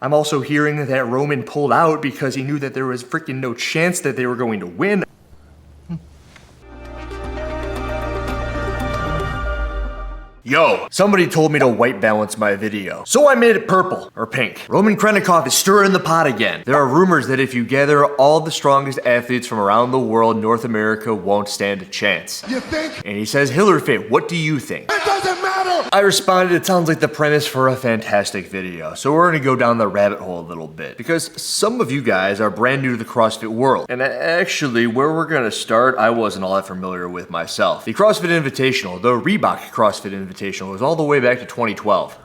I'm also hearing that Roman pulled out because he knew that there was freaking no chance that they were going to win. Yo, somebody told me to white balance my video, so I made it purple, or pink. Roman Khrennikov is stirring the pot again. There are rumors that if you gather all the strongest athletes from around the world, North America won't stand a chance. You think? And he says, Hillary Fit, what do you think? It doesn't matter! I responded, it sounds like the premise for a fantastic video. So we're gonna go down the rabbit hole a little bit, because some of you guys are brand new to the CrossFit world. And actually, where we're gonna start, I wasn't all that familiar with myself. The CrossFit Invitational, the Reebok CrossFit Invitational, was all the way back to 2012.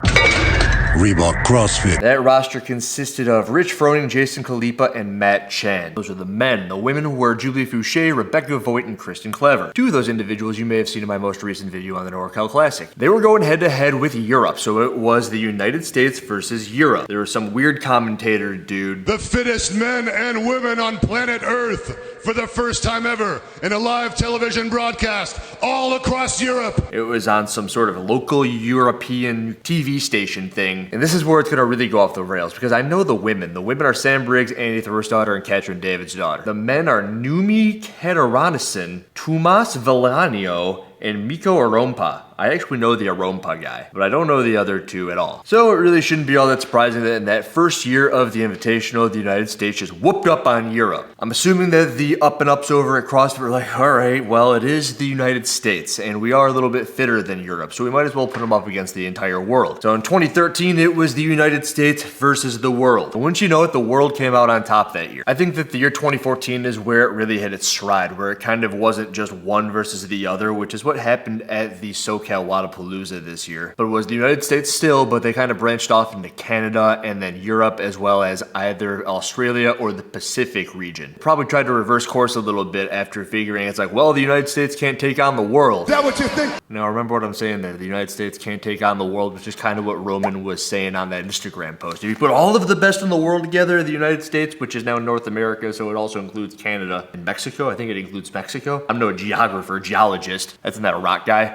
Reebok CrossFit. That roster consisted of Rich Froning, Jason Khalipa, and Matt Chan. Those are the men. The women were Julie Fouché, Rebecca Voigt, and Kristen Clever. Two of those individuals you may have seen in my most recent video on the NorCal Classic. They were going head-to-head with Europe, so it was the United States versus Europe. There was some weird commentator dude. The fittest men and women on planet Earth for the first time ever in a live television broadcast all across Europe. It was on some sort of local European TV station thing. And this is where it's gonna really go off the rails, because I know the women. The women are Sam Briggs, Annie Thor's daughter, and Katrin David's daughter. The men are Numi Kataranason, Tomas Villanio, and Mikko Arompa. I actually know the Arompa guy, but I don't know the other two at all. So it really shouldn't be all that surprising that in that first year of the Invitational, the United States just whooped up on Europe. I'm assuming that the up-and-ups over at CrossFit were like, all right, well, it is the United States, and we are a little bit fitter than Europe, so we might as well put them up against the entire world. So in 2013, it was the United States versus the world. But wouldn't you know it, the world came out on top that year. I think that the year 2014 is where it really hit its stride, where it kind of wasn't just one versus the other, which is what happened at the SoCal Wodapalooza this year. But it was the United States still, but they kind of branched off into Canada and then Europe, as well as either Australia or the Pacific region. Probably tried to reverse course a little bit after figuring it's like, well, the United States can't take on the world. Is that what you think? Now remember what I'm saying there. The United States can't take on the world, which is kind of what Roman was saying on that Instagram post. If you put all of the best in the world together, the United States, which is now North America, so it also includes Canada and Mexico. I think it includes Mexico. I'm no geographer, geologist. Isn't that a rock guy?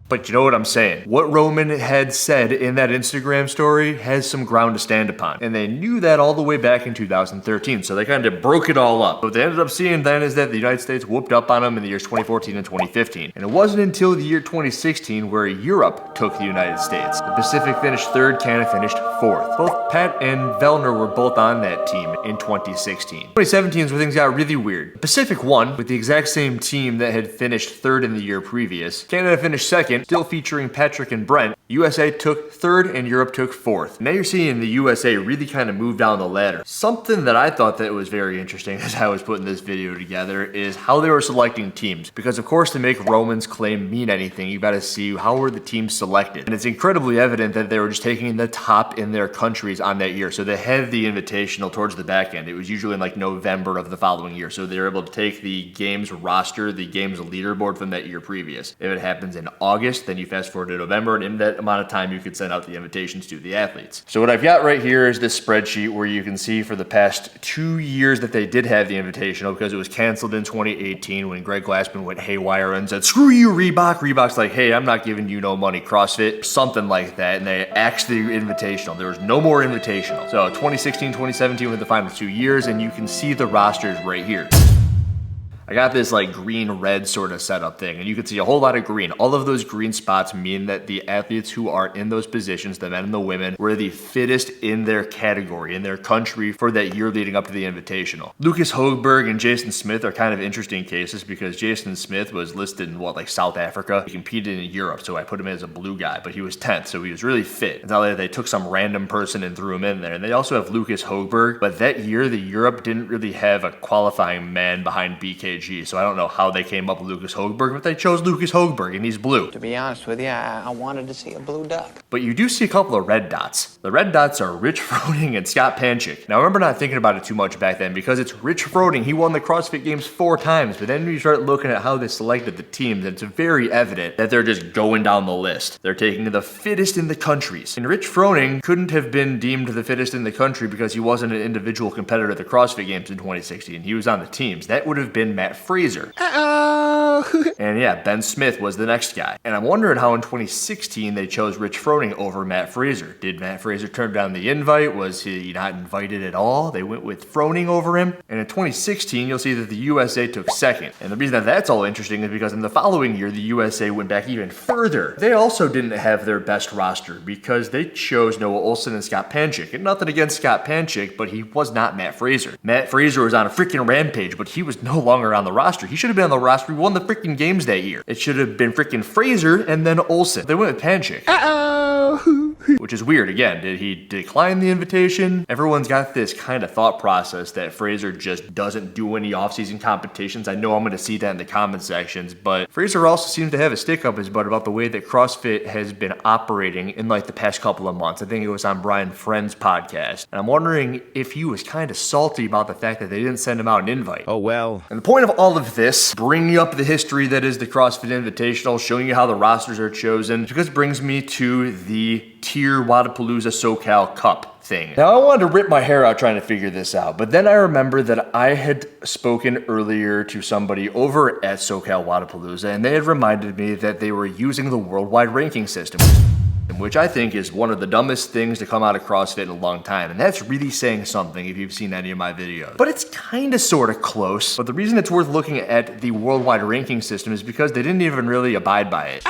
But you know what I'm saying? What Roman had said in that Instagram story has some ground to stand upon. And they knew that all the way back in 2013, so they kind of broke it all up. What they ended up seeing then is that the United States whooped up on them in the years 2014 and 2015. And it wasn't until the year 2016 where Europe took the United States. The Pacific finished third, Canada finished fourth. Both Pat and Vellner were both on that team in 2016. 2017 is where things got really weird. The Pacific won with the exact same team that had finished third in the year previous. Canada finished second, still featuring Patrick and Brent. USA took third and Europe took fourth. Now you're seeing the USA really kind of move down the ladder. Something that I thought that was very interesting as I was putting this video together is how they were selecting teams. Because of course, to make Roman's claim mean anything, you gotta see how were the teams selected. And it's incredibly evident that they were just taking the top in their countries on that year. So they had the Invitational towards the back end. It was usually in like November of the following year. So they were able to take the games roster, the games leaderboard from that year previous. If it happens in August, then you fast forward to November, and in that amount of time you could send out the invitations to the athletes. So what I've got right here is this spreadsheet where you can see for the past 2 years that they did have the Invitational, because it was canceled in 2018 when Greg Glassman went haywire and said, screw you, Reebok. Reebok's like, hey, I'm not giving you no money, CrossFit, something like that, and they axed the Invitational. There was no more Invitational. So 2016, 2017 were the final 2 years, and you can see the rosters right here. I got this like green-red sort of setup thing, and you can see a whole lot of green. All of those green spots mean that the athletes who are in those positions, the men and the women, were the fittest in their category, in their country for that year leading up to the Invitational. Lucas Hogberg and Jason Smith are kind of interesting cases because Jason Smith was listed in like South Africa. He competed in Europe, so I put him as a blue guy, but he was 10th, so he was really fit. It's not like they took some random person and threw him in there. And they also have Lucas Hogberg, but that year the Europe didn't really have a qualifying man behind BKG. So I don't know how they came up with Lucas Hogberg, but they chose Lucas Hogberg, and he's blue. To be honest with you, I wanted to see a blue duck. But you do see a couple of red dots. The red dots are Rich Froning and Scott Panchik. Now I remember not thinking about it too much back then because it's Rich Froning. He won the CrossFit Games 4 times, but then you start looking at how they selected the teams, and it's very evident that they're just going down the list. They're taking the fittest in the countries. And Rich Froning couldn't have been deemed the fittest in the country because he wasn't an individual competitor at the CrossFit Games in 2016. He was on the teams. That would have been Matt Fraser. And yeah, Ben Smith was the next guy. And I'm wondering how in 2016 they chose Rich Froning over Matt Fraser. Did Matt Fraser turn down the invite? Was he not invited at all? They went with Froning over him. And in 2016, you'll see that the USA took second. And the reason that that's all interesting is because in the following year, the USA went back even further. They also didn't have their best roster because they chose Noah Olsen and Scott Panchik. And nothing against Scott Panchik, but he was not Matt Fraser. Matt Fraser was on a freaking rampage, but he was no longer on the roster. He should have been on the roster. He won the freaking games that year. It should have been freaking Fraser and then Olsen. They went with Panchik. Which is weird. Again, did he decline the invitation? Everyone's got this kind of thought process that Fraser just doesn't do any offseason competitions. I know I'm going to see that in the comment sections, but Fraser also seems to have a stick up his butt about the way that CrossFit has been operating in like the past couple of months. I think it was on Brian Friend's podcast. And I'm wondering if he was kind of salty about the fact that they didn't send him out an invite. Oh well. And the point of all of this, bringing up the history that is the CrossFit Invitational, showing you how the rosters are chosen, because it brings me to the Tier Wadapalooza SoCal Cup thing. Now, I wanted to rip my hair out trying to figure this out, but then I remembered that I had spoken earlier to somebody over at SoCal Wadapalooza, and they had reminded me that they were using the worldwide ranking system, which I think is one of the dumbest things to come out of CrossFit in a long time. And that's really saying something if you've seen any of my videos. But it's kind of sort of close. But the reason it's worth looking at the worldwide ranking system is because they didn't even really abide by it.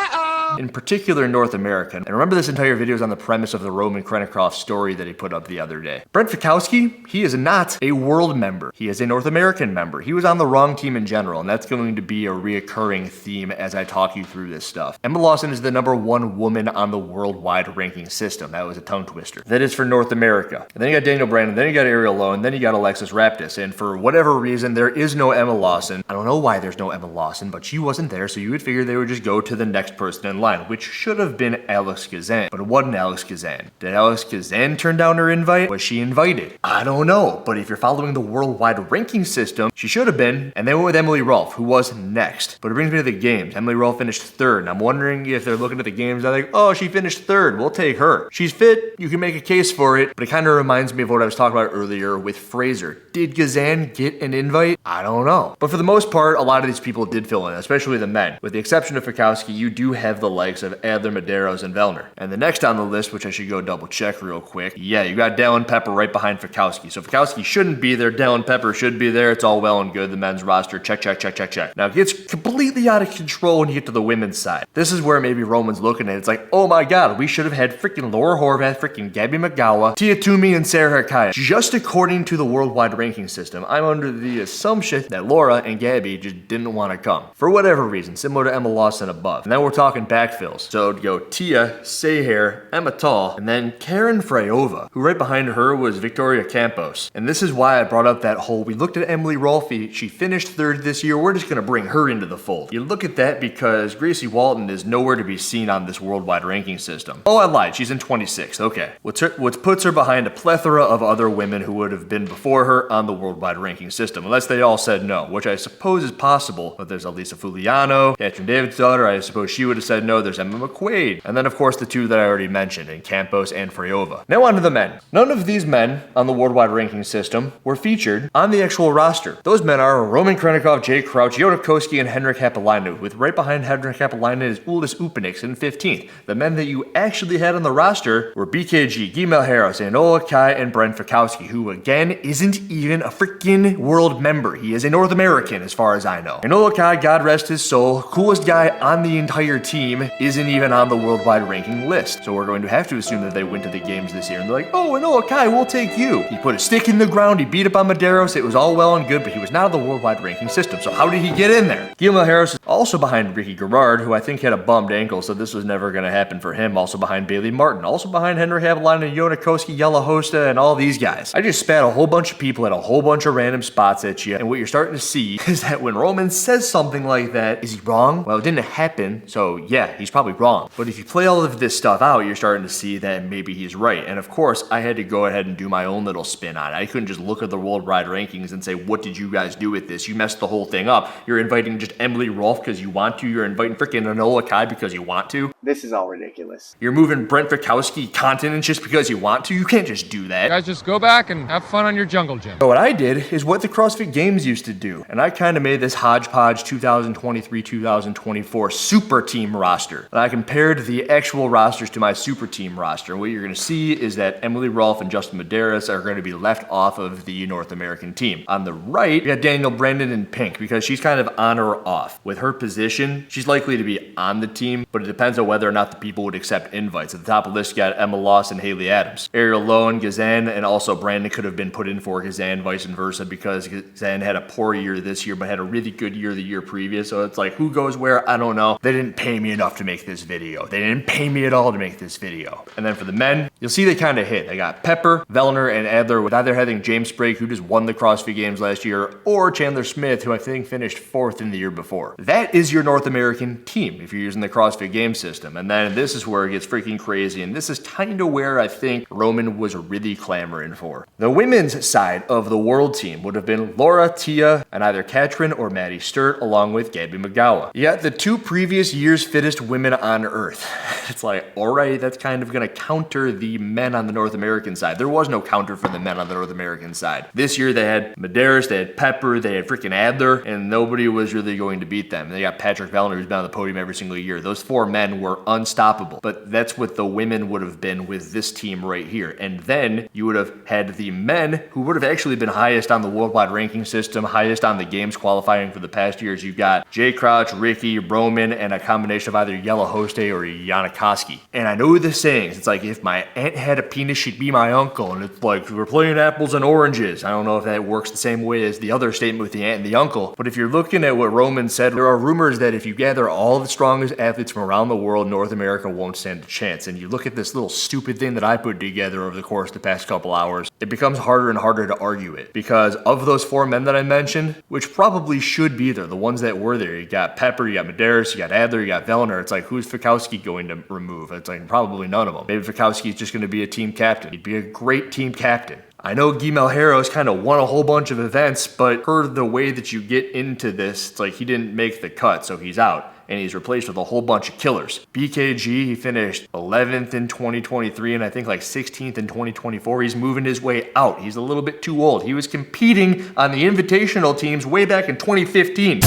In particular in North America. And remember, this entire video is on the premise of the Roman Khrennikov story that he put up the other day. Brent Fikowski, he is not a world member. He is a North American member. He was on the wrong team in general, and that's going to be a reoccurring theme as I talk you through this stuff. Emma Lawson is the #1 woman on the worldwide ranking system. That was a tongue twister. That is for North America. And then you got Daniel Brandon, then you got Ariel Lowe, and then you got Alexis Raptis. And for whatever reason, there is no Emma Lawson. I don't know why there's no Emma Lawson, but she wasn't there, so you would figure they would just go to the next person in line, which should have been Alex Kazan, but it wasn't Alex Kazan. Did Alex Kazan turn down her invite? Was she invited? I don't know, but if you're following the worldwide ranking system, she should have been, and they went with Emily Rolfe, who was next. But it brings me to the games. Emily Rolfe finished 3rd, and I'm wondering if they're looking at the games, they're like, oh, she finished 3rd, we'll take her. She's fit, you can make a case for it, but it kind of reminds me of what I was talking about earlier with Fraser. Did Kazan get an invite? I don't know. But for the most part, a lot of these people did fill in, especially the men. With the exception of Fikowski, you do have the likes of Adler, Medeiros, and Vellner. And the next on the list, which I should go double check real quick, yeah, you got Dallin Pepper right behind Fikowski. So Fikowski shouldn't be there, Dallin Pepper should be there, it's all well and good, the men's roster, check, check, check, check, check. Now it gets completely out of control when you get to the women's side. This is where maybe Roman's looking at it, it's like, oh my god, we should have had freaking Laura Horvath, freaking Gabby McGowan, Tia Toomey, and Sarah Hakaya. Just according to the worldwide ranking system, I'm under the assumption that Laura and Gabby just didn't want to come. For whatever reason, similar to Emma Lawson above. And then we're talking backfills. So it'd go Tia, Seher, Emma Tall, and then Karen Freyova, who right behind her was Victoria Campos. And this is why I brought up that whole, we looked at Emily Rolfe, she finished 3rd this year, we're just going to bring her into the fold. You look at that because Gracie Walton is nowhere to be seen on this worldwide ranking system. Oh, I lied, she's in 26th, okay. What puts her behind a plethora of other women who would have been before her on the worldwide ranking system, unless they all said no, which I suppose is possible, but there's Elisa Fuliano, Catherine David's daughter, I suppose she would have said no, there's Emma McQuaid, and then of course the two that I already mentioned, in Campos and Freyova. Now on to the men. None of these men on the worldwide ranking system were featured on the actual roster. Those men are Roman Khrennikov, Jay Crouch, Yota Koski, and Henrik Haapalainen, with right behind Henrik Haapalainen is Uldis Upenix in 15th. The men that you actually had on the roster were BKG, Gimel Harris, Enola Kai, and Brent Fikowski, who again isn't even a freaking world member. He is a North American as far as I know. Enola Kai, God rest his soul, coolest guy on the entire team, isn't even on the worldwide ranking list. So we're going to have to assume that they went to the games this year and they're like, oh, Enola Kai, we'll take you. He put a stick in the ground, he beat up on Medeiros, it was all well and good, but he was not on the worldwide ranking system. So how did he get in there? Gimel Harris is also behind Ricky Garrard, who I think had a bummed ankle, so this was never going to happen for him. Also behind Bailey Martin, also behind Henrik Haapalainen, Yota Koski, Jella Hosta, and all these guys. I just spat a whole bunch of people at a whole bunch of random spots at you, and what you're starting to see is that when Roman says something like that, is he wrong? Well, it didn't happen, so yeah, he's probably wrong. But if you play all of this stuff out, you're starting to see that maybe he's right. And of course, I had to go ahead and do my own little spin on it. I couldn't just look at the worldwide rankings and say, what did you guys do with this? You messed the whole thing up. You're inviting just Emily Rolfe Rolfe because you want to. You're inviting freaking Enola Kai because you want to. This is all ridiculous. You're moving Brent Fikowski continents just because you want to. You can't just do that. Guys, just go back and have fun on your jungle gym. So what I did is what the CrossFit Games used to do. And I kind of made this hodgepodge 2023-2024 super team roster. And I compared the actual rosters to my super team roster. And what you're going to see is that Emily Rolfe and Justin Medeiros are going to be left off of the North American team. On the right, we got Danielle Brendan in pink because she's kind of on or off. With her position, she's likely to be on the team, but it depends on whether or not the people would accept invites. At the top of the list, you got Emma Loss and Haley Adams. Ariel Lowen, Gazan, and also Brandon could have been put in for Gazan, vice versa, because Gazan had a poor year this year, but had a really good year the year previous. So it's like, who goes where? I don't know. They didn't pay me enough to make this video. They didn't pay me at all to make this video. And then for the men, you'll see they kind of hit. They got Pepper, Vellner, and Adler, with either having James Sprague, who just won the CrossFit Games last year, or Chandler Smith, who I think finished 4th in the year before. That is your North American team if you're using the CrossFit Games system. And then this is where it gets freaking crazy, and this is kind of where I think Roman was really clamoring for. The women's side of the world team would have been Laura, Tia, and either Katrin or Maddie Sturt, along with Gabby McGowan. You got the 2 previous years' fittest women on earth. It's like, alright, that's kind of going to counter the men on the North American side. There was no counter for the men on the North American side. This year they had Medeiros, they had Pepper, they had freaking Adler, and nobody was really going to beat them. And they got Patrick Vellner, who's been on the podium every single year. Those 4 men were unstoppable. But that's what the women would have been with this team right here. And then you would have had the men who would have actually been highest on the worldwide ranking system, highest on the games qualifying for the past years. You've got Jay Crouch, Ricky, Roman, and a combination of either Yella Hoste or Yanikoski. And I know the sayings. It's like, if my aunt had a penis, she'd be my uncle. And it's like, we're playing apples and oranges. I don't know if that works the same way as the other statement with the aunt and the uncle. But if you're looking at what Roman said, there are rumors that if you gather all the strongest athletes from around the world, North America won't stand a chance. And you look at this little stupid thing that I put together over the course of the past couple hours, it becomes harder and harder to argue it. Because of those 4 men that I mentioned, which probably should be there, the ones that were there, you got Pepper, you got Medeiros, you got Adler, you got Vellner. It's like, who's Fikowski going to remove? It's like, probably none of them. Maybe Fikowski is just going to be a team captain. He'd be a great team captain. I know Guy Malheiros kind of won a whole bunch of events, but per the way that you get into this, it's like he didn't make the cut, so he's out. And he's replaced with a whole bunch of killers. BKG, he finished 11th in 2023 and I think like 16th in 2024. He's moving his way out. He's a little bit too old. He was competing on the invitational teams way back in 2015.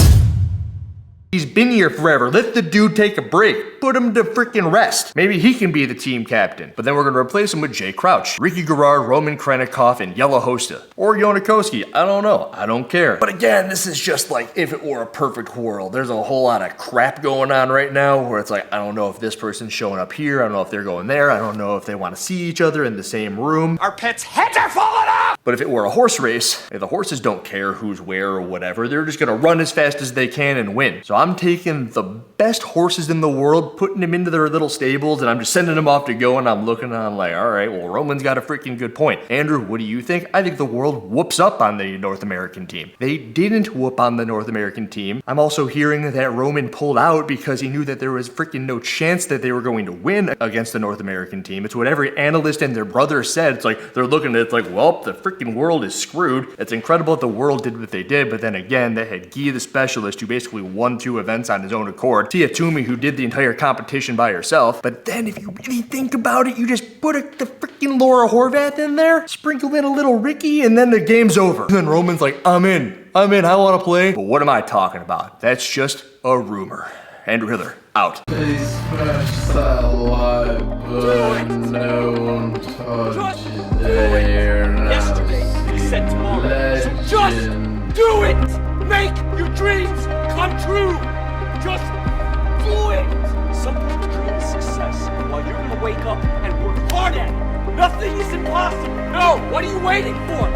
He's been here forever. Let the dude take a break. Put him to freaking rest. Maybe he can be the team captain. But then we're going to replace him with Jay Crouch, Ricky Garrard, Roman Khrennikov, and Yella Hoste. Or Yanikoski. I don't know. I don't care. But again, this is just like if it were a perfect world. There's a whole lot of crap going on right now where it's like, I don't know if this person's showing up here. I don't know if they're going there. I don't know if they want to see each other in the same room. Our pets' heads are falling off! But if it were a horse race, if the horses don't care who's where or whatever, they're just going to run as fast as they can and win. So I'm taking the best horses in the world, putting them into their little stables, and I'm just sending them off to go, and I'm looking and I'm like, all right, well, Roman's got a freaking good point. Andrew, what do you think? I think the world whoops up on the North American team. They didn't whoop on the North American team. I'm also hearing that Roman pulled out because he knew that there was freaking no chance that they were going to win against the North American team. It's what every analyst and their brother said. It's like, they're looking at it, it's like, well, the freaking world is screwed. It's incredible that the world did what they did, but then again, they had Guy the specialist who basically won 2 events on his own accord. Tia Toomey, who did the entire competition by herself. But then if you really think about it, you just put the freaking Laura Horvath in there, sprinkle in a little Ricky, and then the game's over. And then Roman's like, I'm in, I want to play. But what am I talking about? That's just a rumor. Andrew Hitler, out. Please press that like button, no one touches there now. Yesterday, he said tomorrow. So just do it! Make your dreams come true! Just do it! Some people's dream is success, while you're gonna wake up and work hard at it. Nothing is impossible. No, what are you waiting for?